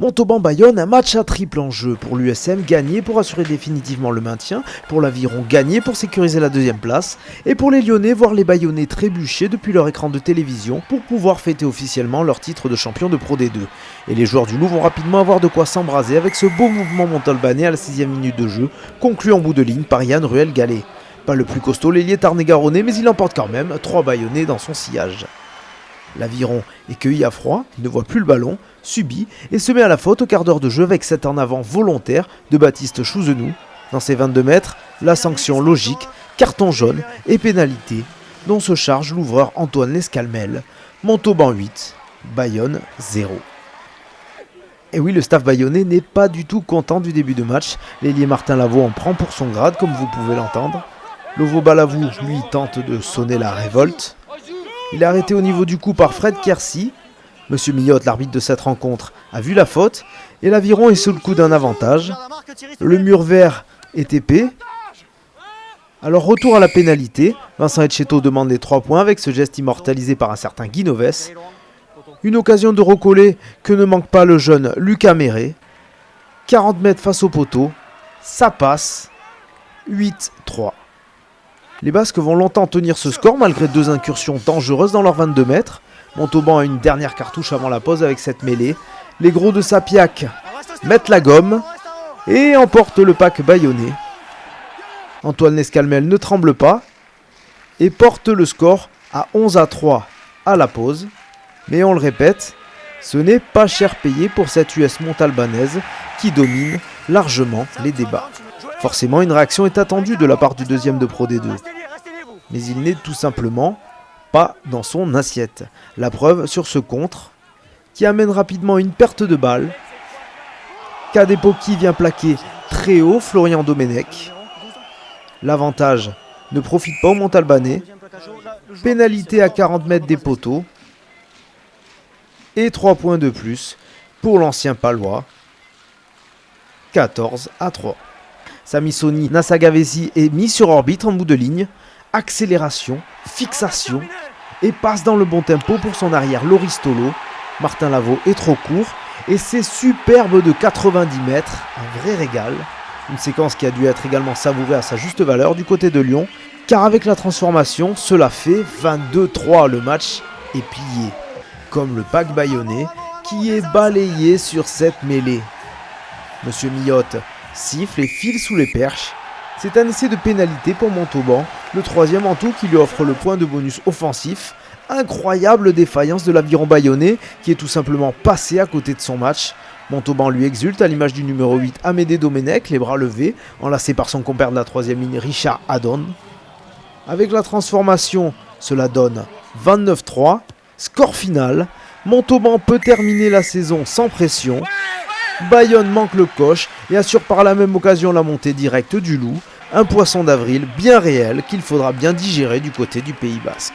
Montauban-Bayonne, un match à triple enjeu pour l'USM, gagné pour assurer définitivement le maintien, pour l'Aviron gagné pour sécuriser la deuxième place, et pour les Lyonnais voir les Bayonnais trébucher depuis leur écran de télévision pour pouvoir fêter officiellement leur titre de champion de Pro D2. Et les joueurs du Loup vont rapidement avoir de quoi s'embraser avec ce beau mouvement montalbanais à la 6ème minute de jeu, conclu en bout de ligne par Yann Ruel-Gallet. Pas le plus costaud, l'ailier tarn-et-garonnais, mais il emporte quand même 3 Bayonnais dans son sillage. L'Aviron est cueilli à froid, il ne voit plus le ballon, subit et se met à la faute au quart d'heure de jeu avec cet en avant volontaire de Baptiste Chouzenou. Dans ses 22 mètres, la sanction logique, carton jaune et pénalité, dont se charge l'ouvreur Antoine Lescalmel. Montauban 8, Bayonne 0. Et oui, le staff bayonnais n'est pas du tout content du début de match. L'ailier Martin Lavaux en prend pour son grade, comme vous pouvez l'entendre. Lovo Balavou, lui, tente de sonner la révolte. Il est arrêté au niveau du coup par Fred Quercy. Monsieur Millotte, l'arbitre de cette rencontre, a vu la faute et l'Aviron est sous le coup d'un avantage. Le mur vert est épais. Alors retour à la pénalité. Vincent Etcheto demande les 3 points avec ce geste immortalisé par un certain Guy Noves. Une occasion de recoller que ne manque pas le jeune Lucas Méré. 40 mètres face au poteau. Ça passe. 8-3. Les Basques vont longtemps tenir ce score malgré 2 incursions dangereuses dans leurs 22 mètres. Montauban a une dernière cartouche avant la pause avec cette mêlée. Les gros de Sapiac mettent la gomme et emportent le pack bayonnais. Antoine Lescalmel ne tremble pas et porte le score à 11-3 à la pause. Mais on le répète, ce n'est pas cher payé pour cette US montalbanaise qui domine largement les débats. Forcément, une réaction est attendue de la part du deuxième de Pro D2. Mais il n'est tout simplement pas dans son assiette. La preuve sur ce contre, qui amène rapidement une perte de balle. Kadepoki vient plaquer très haut Florian Domenech. L'avantage ne profite pas au Montalbanais. Pénalité à 40 mètres des poteaux. Et 3 points de plus pour l'ancien Palois. 14-3. Samisoni Nassagavesi est mis sur orbite en bout de ligne. Accélération, fixation et passe dans le bon tempo pour son arrière Loristolo. Martin Lavaux est trop court et c'est superbe de 90 mètres, un vrai régal. Une séquence qui a dû être également savourée à sa juste valeur du côté de Lyon, car avec la transformation, cela fait 22-3, le match est plié. Comme le pack bayonnais qui est balayé sur cette mêlée. Monsieur Millotte siffle et file sous les perches. C'est un essai de pénalité pour Montauban, le 3e en tout qui lui offre le point de bonus offensif. Incroyable défaillance de l'Aviron bayonnais qui est tout simplement passé à côté de son match. Montauban lui exulte à l'image du numéro 8 Amédée Domenech, les bras levés, enlacé par son compère de la 3e ligne Richard Adon. Avec la transformation, cela donne 29-3. Score final, Montauban peut terminer la saison sans pression. Bayonne manque le coche et assure par la même occasion la montée directe du Loup, un poisson d'avril bien réel qu'il faudra bien digérer du côté du Pays Basque.